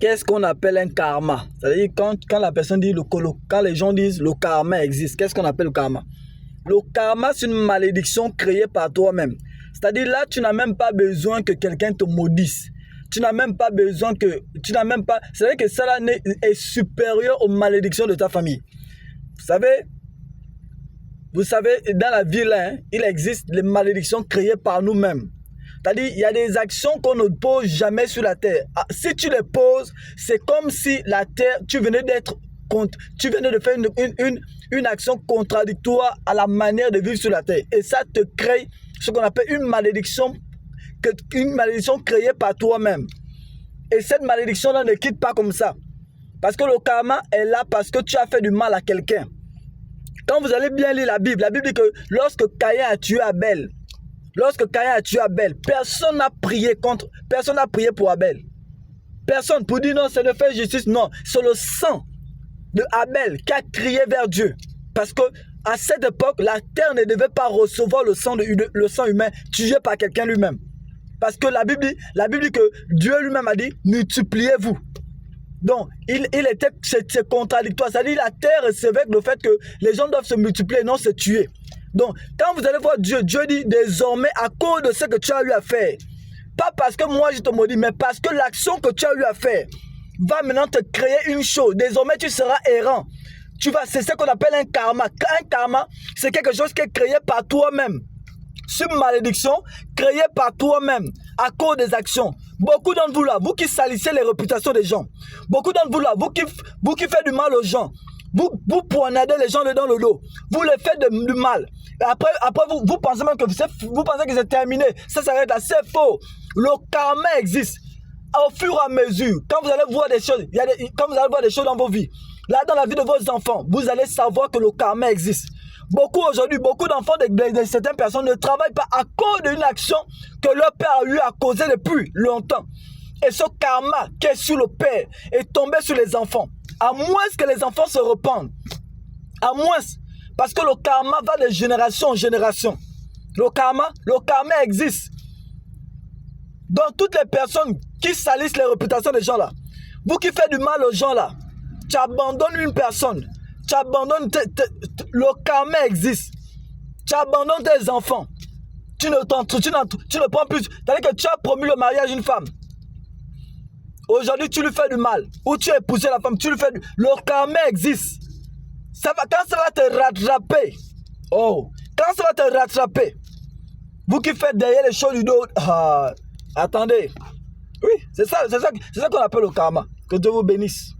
Qu'est-ce qu'on appelle un karma? C'est-à-dire quand la personne dit quand les gens disent le karma existe, qu'est-ce qu'on appelle le karma? Le karma, c'est une malédiction créée par toi-même. C'est-à-dire là, tu n'as même pas besoin que quelqu'un te maudisse. Tu n'as même pas besoin que... C'est-à-dire que ça là est supérieur aux malédictions de ta famille. Vous savez, dans la vie là, il existe les malédictions créées par nous-mêmes. C'est-à-dire, il y a des actions qu'on ne pose jamais sur la terre. Si tu les poses, c'est comme si la terre, tu venais de faire une action contradictoire à la manière de vivre sur la terre. Et ça te crée ce qu'on appelle une malédiction créée par toi-même. Et cette malédiction-là ne quitte pas comme ça. Parce que le karma est là parce que tu as fait du mal à quelqu'un. Quand vous allez bien lire la Bible dit que lorsque Caïn a tué Abel, personne n'a prié pour Abel. Personne pour dire non, c'est de faire justice. Non, c'est le sang de Abel qui a crié vers Dieu. Parce que à cette époque, la terre ne devait pas recevoir le sang humain tué par quelqu'un lui-même. Parce que la Bible dit que Dieu lui-même a dit, multipliez-vous. Donc, c'est contradictoire. C'est-à-dire la terre recevait le fait que les gens doivent se multiplier et non se tuer. Donc, quand vous allez voir Dieu dit désormais à cause de ce que tu as eu à faire, pas parce que moi je te maudis, mais parce que l'action que tu as eu à faire va maintenant te créer une chose. Désormais, tu seras errant. C'est ce qu'on appelle un karma. Un karma, c'est quelque chose qui est créé par toi-même. C'est une malédiction créée par toi-même à cause des actions. Beaucoup d'entre vous là, vous qui salissez les réputations des gens, beaucoup d'entre vous là, vous qui faites du mal aux gens, vous poignardez les gens dans le dos, vous les faites du mal. Et après vous pensez même que c'est terminé, ça s'arrête là, c'est faux. Le karma existe. Au fur et à mesure, quand vous allez voir des choses, quand vous allez voir des choses dans vos vies, là dans la vie de vos enfants, vous allez savoir que le karma existe. Beaucoup d'enfants de certaines personnes ne travaillent pas à cause d'une action que leur père a eu à causer depuis longtemps. Et ce karma qui est sur le père est tombé sur les enfants. À moins que les enfants se repentent. À moins. Parce que le karma va de génération en génération. Le karma existe. Donc toutes les personnes qui salissent les réputations des gens là, vous qui faites du mal aux gens là, tu abandonnes une personne. Tu abandonnes, le karma existe. Tu abandonnes tes enfants. Tu ne prends plus. C'est-à-dire que tu as promis le mariage d'une femme. Aujourd'hui, tu lui fais du mal. Ou tu as épousé la femme, tu lui fais du... Le karma existe. Quand ça va te rattraper. Quand ça va te rattraper. Vous qui faites derrière les choses du dos. Attendez. Oui, c'est ça qu'on appelle le karma. Que Dieu vous bénisse.